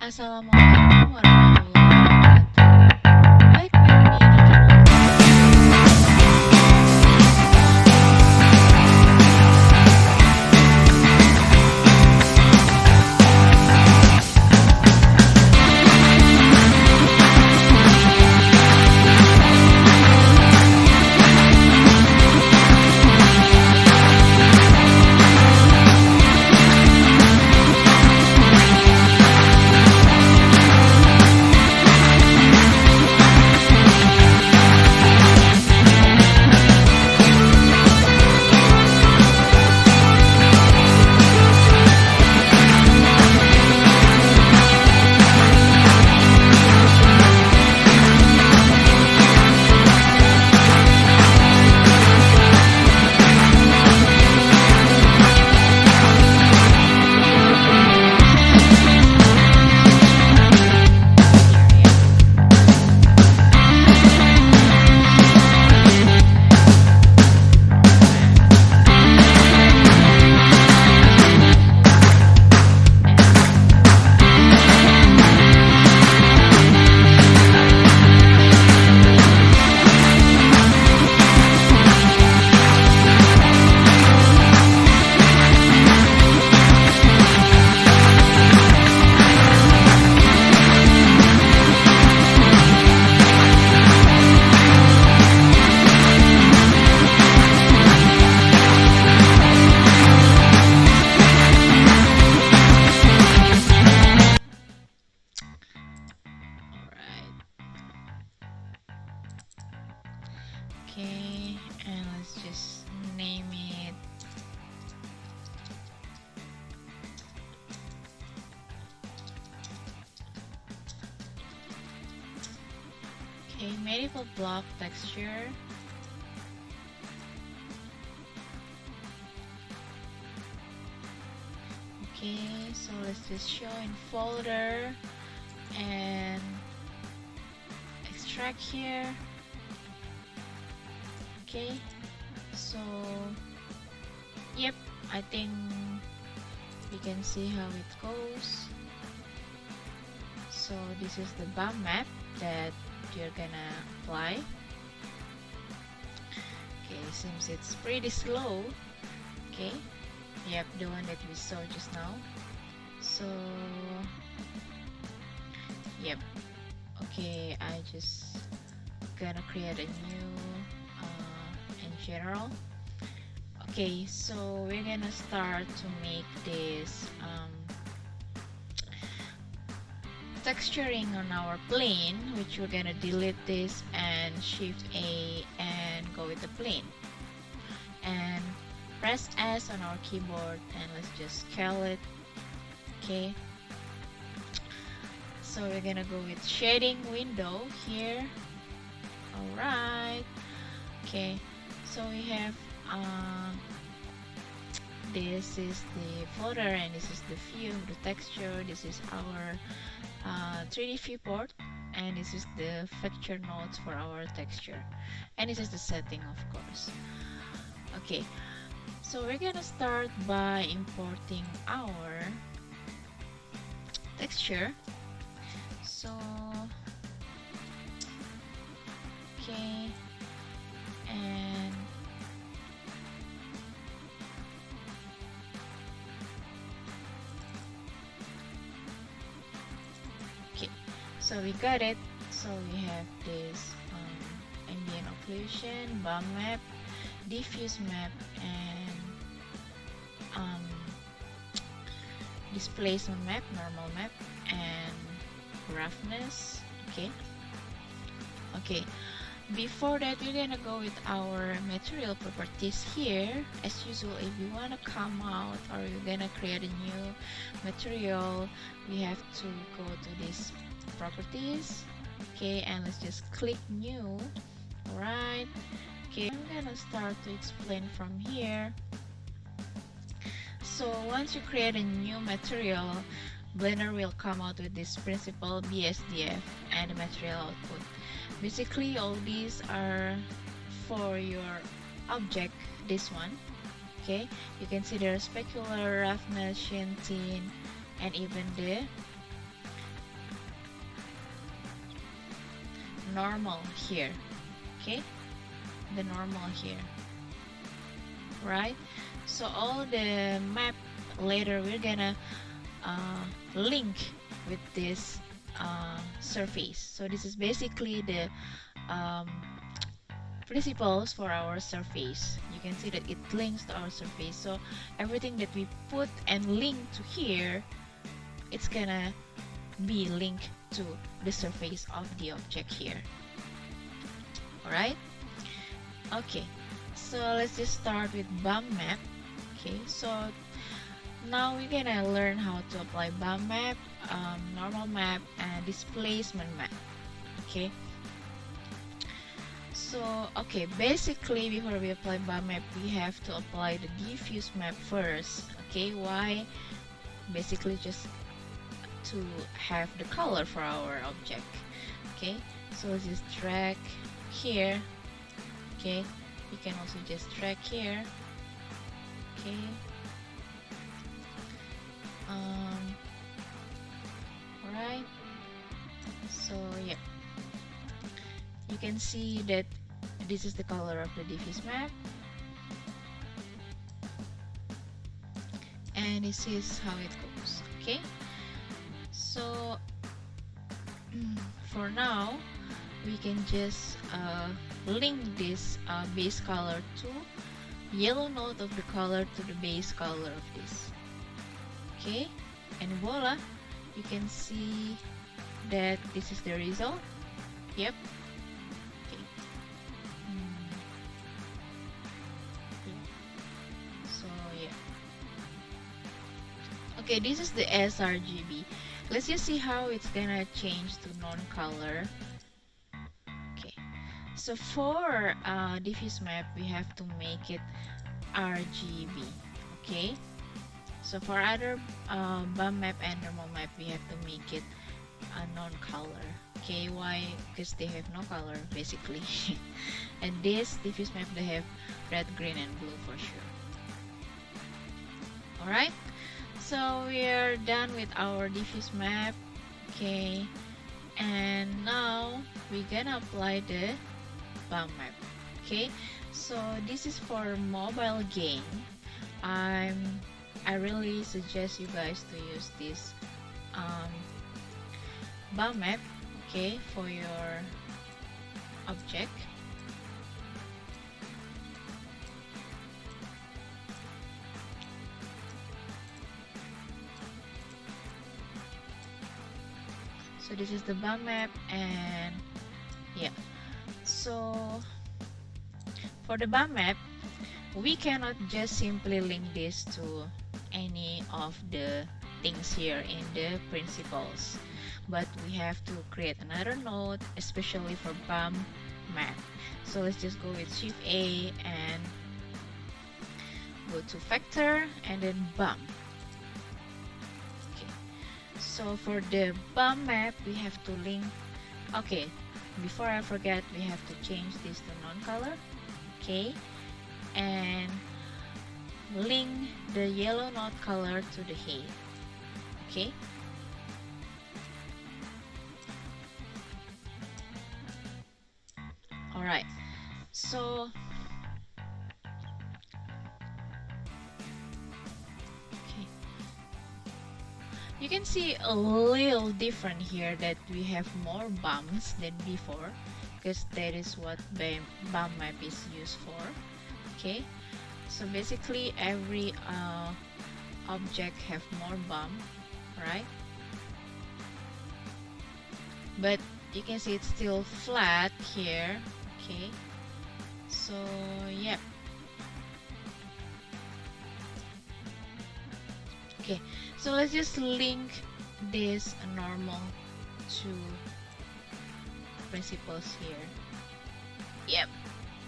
Assalamualaikum warahmatullahi wabarakatuh. Baik, di channel Okay, and let's just name it medieval block texture. Okay, so let's just show in folder and extract here. Okay, so yep, I think we can see how it goes. So this is the BAM map that you're gonna apply. Okay, seems it's pretty slow. Okay, yep, the one that we saw just now. So yep, okay, I just gonna create a new in general. Okay, so we're gonna start to make this texturing on our plane, which we're gonna delete this and shift A and go with the plane and press S on our keyboard and let's just scale it. Okay, so we're gonna go with shading window here. Alright, okay, so we have this is the folder and this is the view of the texture. This is our 3D viewport and this is the factor nodes for our texture, and this is the setting, of course. Okay, so we're gonna start by importing our texture. So okay, and okay, so we got it. So we have this ambient occlusion, BAM map, diffuse map, and displacement map, normal map, and roughness. Okay, okay, before that we're gonna go with our material properties here. As usual, if you want to come out or you're gonna create a new material, we have to go to this properties. Okay, and let's just click new. Alright, okay, I'm gonna start to explain from here. So once you create a new material, Blender will come out with this principal BSDF and the material output. Basically, all these are for your object. This one, okay, you can see the specular, roughness, sheen, thin, and even the normal here. Okay, the normal here, right? So all the map later we're gonna link with this surface. So this is basically the um, principles for our surface. You can see that it links to our surface. So everything that we put and link to here, it's gonna be linked to the surface of the object here. Alright? Okay, so let's just start with bump map. Okay, so now we're gonna learn how to apply bump map, normal map, and displacement map. Okay, so okay, basically before we apply bump map, we have to apply the diffuse map first. Okay, why? Basically just to have the color for our object. Okay, so let's just drag here. Okay, you can also just drag here. Okay, alright, so yeah, you can see that this is the color of the diffuse map, and this is how it goes. Okay, so for now we can just link this base color to yellow node of the color to the base color of this. Okay, and voila, you can see that this is the result. Yep. Okay. Yeah. So yeah. Okay, this is the sRGB. Let's just see how it's gonna change to non-color. Okay, so for diffuse map, we have to make it RGB. Okay, so for other bump map and normal map, we have to make it a non-color. Okay, why? Because they have no color basically. And this diffuse map, they have red, green, and blue for sure. Alright, so we are done with our diffuse map. Okay, and now we're gonna apply the bump map. Okay, so this is for mobile game. I really suggest you guys to use this bump map, okay, for your object. So this is the bump map, and yeah, so for the bump map, we cannot just simply link this to any of the things here in the principles, but we have to create another node especially for bump map. So let's just go with Shift A and go to Vector and then bump. Okay, so for the bump map, we have to link. Okay, before I forget, we have to change this to non-color. Okay, and link the yellow node color to the head. Okay, alright, so okay, you can see a little different here that we have more bumps than before, because that is what the bump map is used for. Okay, so basically every object have more bump, right? But you can see it's still flat here. Okay, so yeah. Okay, so let's just link this normal to principles here. Yep,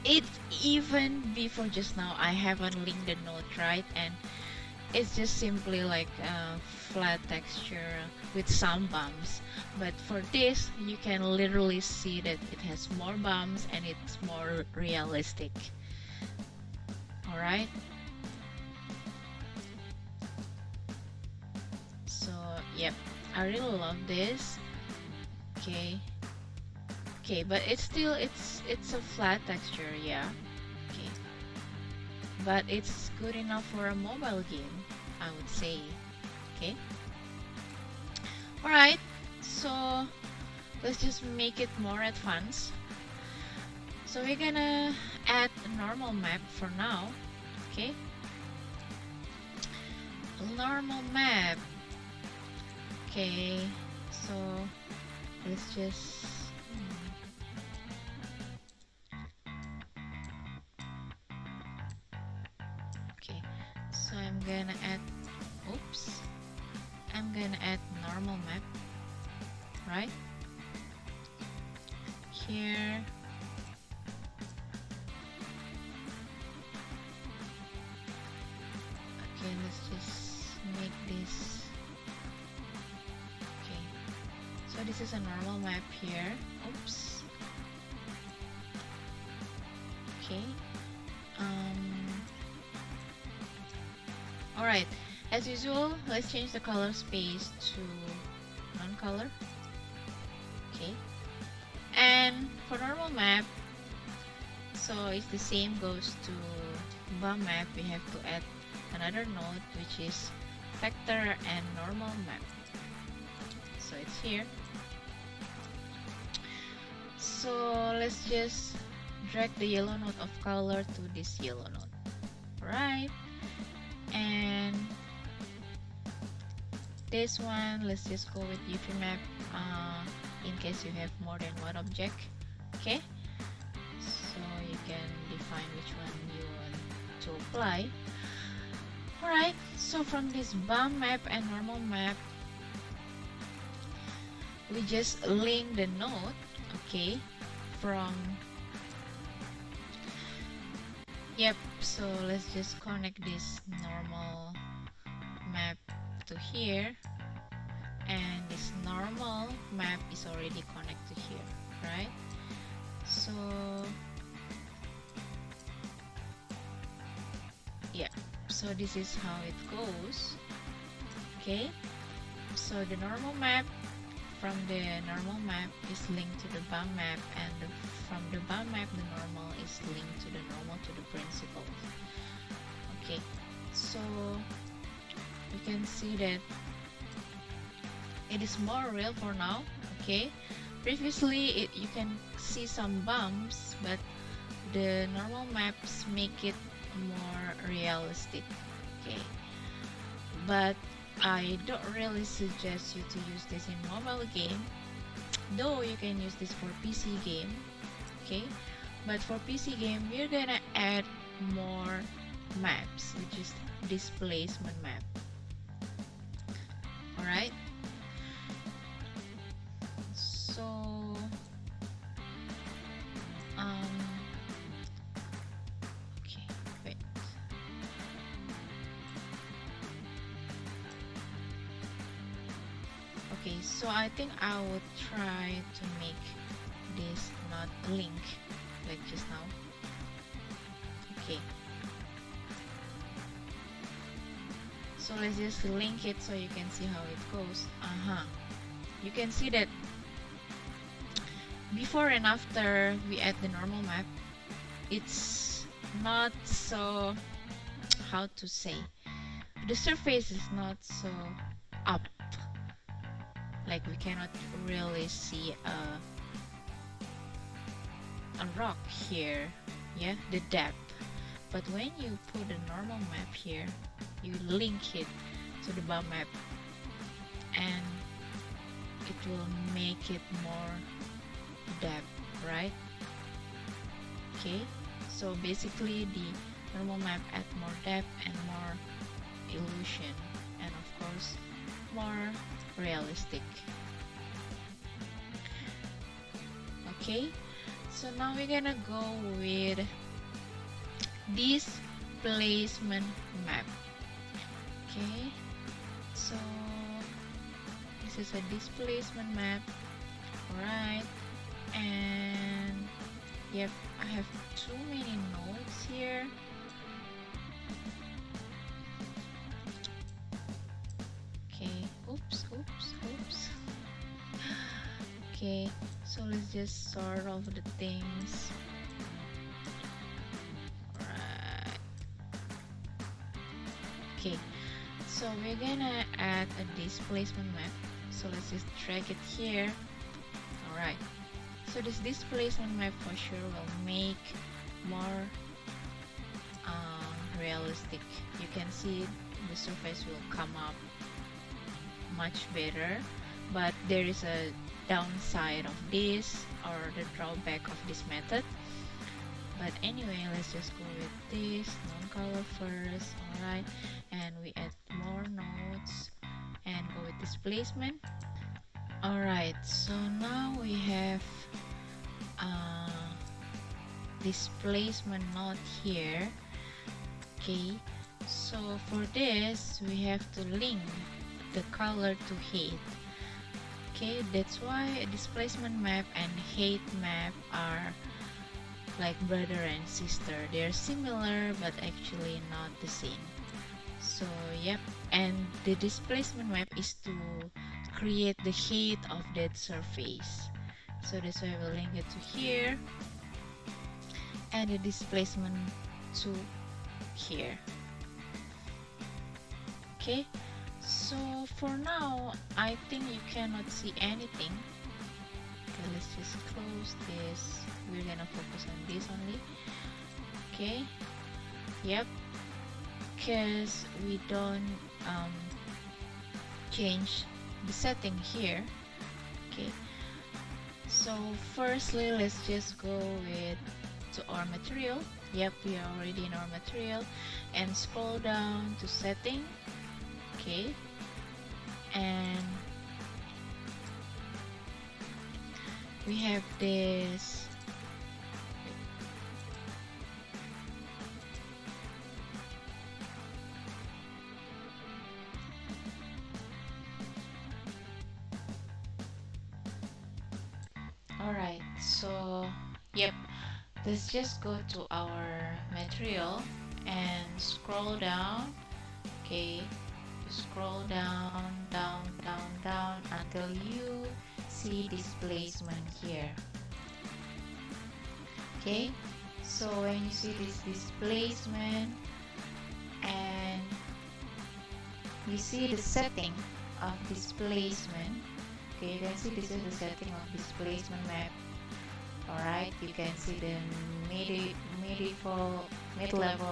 it's even before just now I haven't linked the node, right? And it's just simply like a flat texture with some bumps, but for this you can literally see that it has more bumps and it's more realistic. Alright, so yep, I really love this. Okay, Okay, but it's still it's a flat texture, yeah. Okay, but it's good enough for a mobile game, I would say. Okay, all right, so let's just make it more advanced. So we're gonna add a normal map for now. Okay, normal map. Okay, so let's just okay, so I'm gonna add, oops, I'm gonna add normal map, right? Here. Okay, let's just make this. Okay, so this is a normal map here. Oops. Okay. Alright, as usual, let's change the color space to non-color. Okay, and for normal map, so it's the same goes to BAM map. We have to add another node, which is vector and normal map. So it's here. So let's just drag the yellow node of color to this yellow node. Alright, and this one, let's just go with Diffuse Map in case you have more than one object. Okay, so you can define which one you want to apply. Alright, so from this BAM map and normal map, we just link the node, okay, from, yep, so let's just connect this normal map to here, and this normal map is already connected here, right? So yeah, so this is how it goes. Okay, so the normal map from the normal map is linked to the BAM map, and from the BAM map the normal is linked to the normal to the principal. Okay, so you can see that it is more real for now. Okay, previously you can see some bumps, but the normal maps make it more realistic. Okay, but I don't really suggest you to use this in mobile game, though you can use this for PC game. Okay, but for PC game we're gonna add more maps, which is displacement map. Alright, so okay, wait. Okay, so I think I would try to make this not link like just now. Okay, so let's just link it so you can see how it goes. You can see that before and after we add the normal map, it's not so, how to say, the surface is not so up, like we cannot really see a rock here, yeah, the depth. But when you put a normal map here, you link it to the BAM map, and it will make it more depth, right? Okay, so basically the normal map add more depth and more illusion, and of course more realistic. Okay, so now we're gonna go with displacement map. Okay, so this is a displacement map. Alright, and yep, I have too many nodes here. Okay, oops. Okay, So let's just sort of the things. Right. Okay, so we're gonna add a displacement map. So let's just drag it here. Alright, so this displacement map for sure will make more realistic. You can see the surface will come up much better, but there is a downside of this, or the drawback of this method. But anyway, let's just go with this non-color first. Alright, and we add more nodes and go with displacement. Alright, so now we have displacement node here. Okay, so for this we have to link the color to height. Okay, that's why a displacement map and height map are like brother and sister. They're similar but actually not the same. So yep, and the displacement map is to create the height of that surface. So that's why we'll link it to here, and the displacement to here. Okay, so for now I think you cannot see anything. Okay, let's just close this. We're gonna focus on this only. Okay, yep, because we don't change the setting here. Okay, so firstly let's just go with to our material. Yep, we are already in our material, and scroll down to setting. Okay, and we have this. Alright, so yep, let's just go to our material and scroll down. Okay, scroll down, down, down, down until you see displacement here. Okay, so when you see this displacement and you see the setting of displacement, okay, you can see this is the setting of displacement map. Alright, you can see the mid-level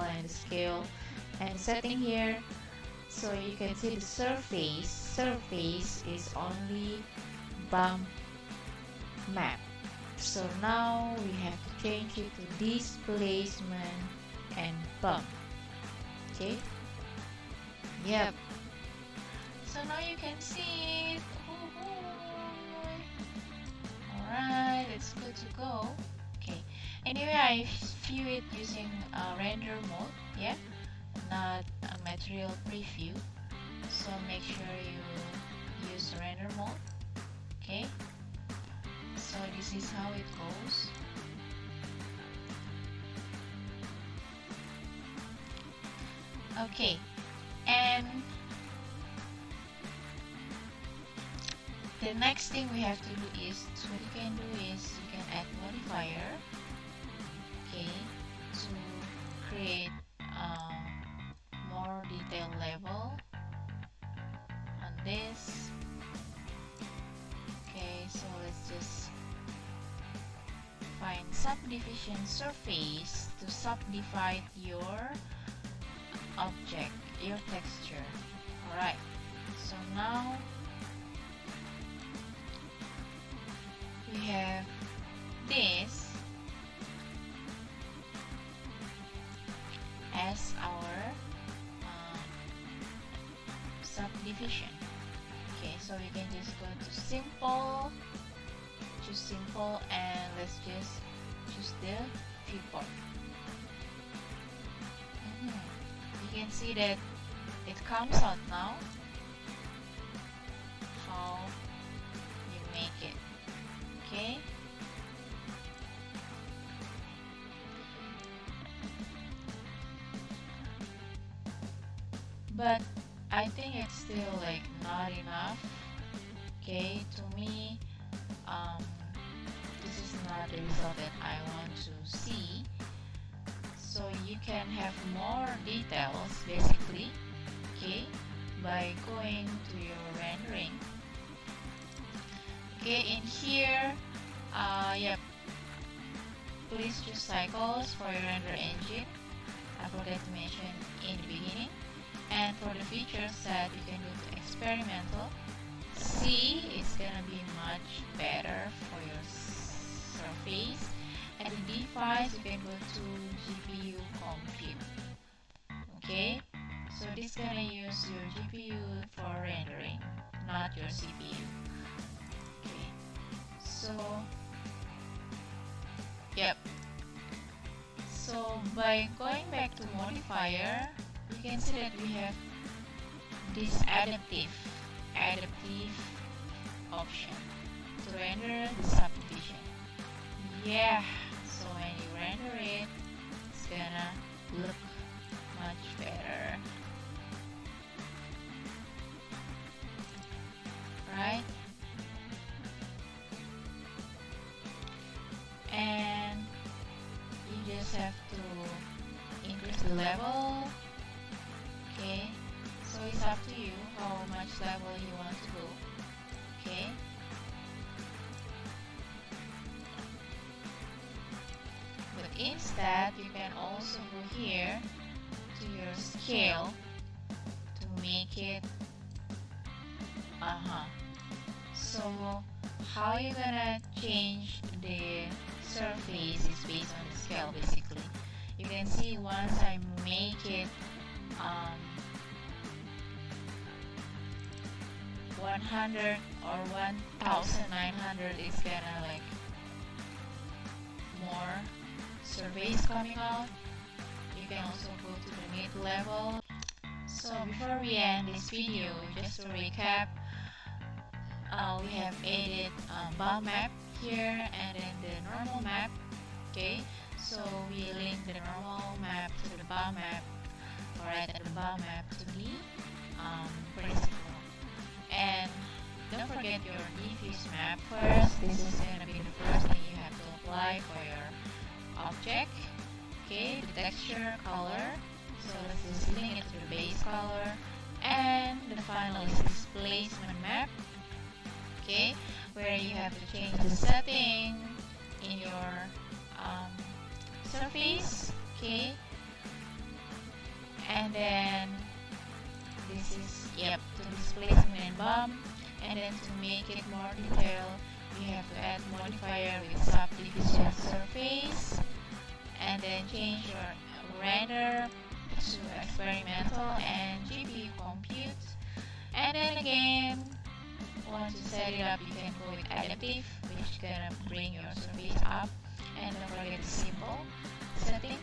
and the scale and setting here. So you can see the surface is only bump map. So now we have to change it to displacement and bump. Okay, yep, so now you can see it. Alright, it's good to go. Okay, anyway, I view it using render mode, yeah, not a material preview, so make sure you use render mode. Okay, so this is how it goes. Okay, and the next thing we have to do is, what you can do is you can add modifier, okay, to create more detailed level on this. Okay, so let's just find subdivision surface to subdivide your object, your texture. Alright, so now we have this as our subdivision. Okay, so we can just go to simple, choose simple, and let's just choose the viewport. You can see that it comes out now how you make it. Okay, but I think it's still like not enough. Okay, to me the result that I want to see. So you can have more details basically, okay, by going to your rendering. Okay, in here, yep, please choose cycles for your render engine. I forgot to mention in the beginning. And for the feature set, you can go to experimental. C is gonna be much better for your surface. And in device, you can go to GPU compute. Okay, so this is gonna use your GPU for rendering, not your CPU. Okay, so yep. So by going back to modifier, you can see that we have this adaptive option to render the subdivision. Yeah, so when you render it, it's gonna look much better, right? And you just have to increase the level. Okay, so it's up to you how much level you want to go. Okay, but instead you can also go here to your scale to make it so how you're gonna change the surface is based on the scale basically. You can see once I make it 100 or 1900, it's gonna like more surveys coming out. You can also go to the mid level. So before we end this video, just to recap, we have added bomb map here and then the normal map. Okay, so we link the normal map to the bomb map, right, and the bomb map to the principal. And don't forget your diffuse map first. This is gonna be the first thing you have to apply for your object. Okay, the texture, color. So let's just link it to the base color. And the final is displacement map. Okay, where you have to change the setting in your surface. Okay, and then this is to displacement and bomb. And then to make it more detailed, you have to add modifier with subdivision surface, and then change your render to experimental and GPU compute. And then again, once you set it up, you can go with adaptive, which is gonna bring your surface up. And don't forget the simple setting.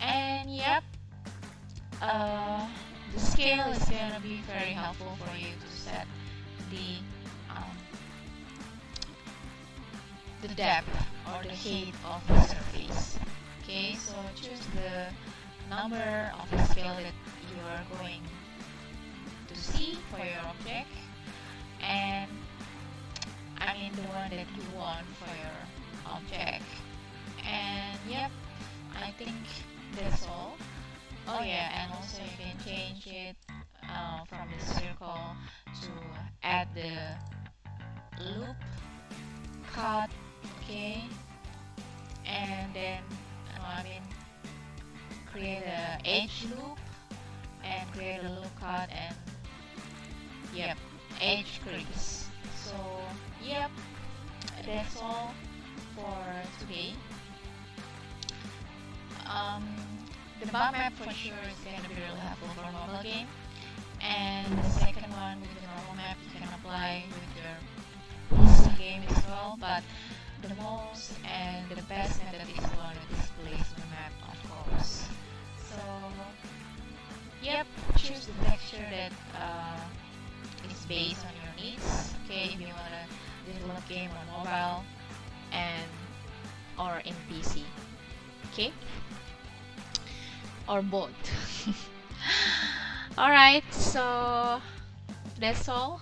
And the scale is gonna be very helpful for you to set the depth or the height of the surface. Okay, so choose the number of the scale that you are going to see for your object, and I mean the one that you want for your object. And I think that's all. Oh yeah, and also you can change it from the circle to add the loop cut, okay, and then create a edge loop and create a loop cut and edge crease. So that's all for today. The bomb map for sure is going to be really helpful for a mobile game, and the second one with the normal map you can apply with your PC game as well, but the most and the best method is the one with displacement map, of course. So choose the texture that is based on your needs. Okay, if you want to develop game on mobile and or in PC, okay, or both. Alright, so that's all.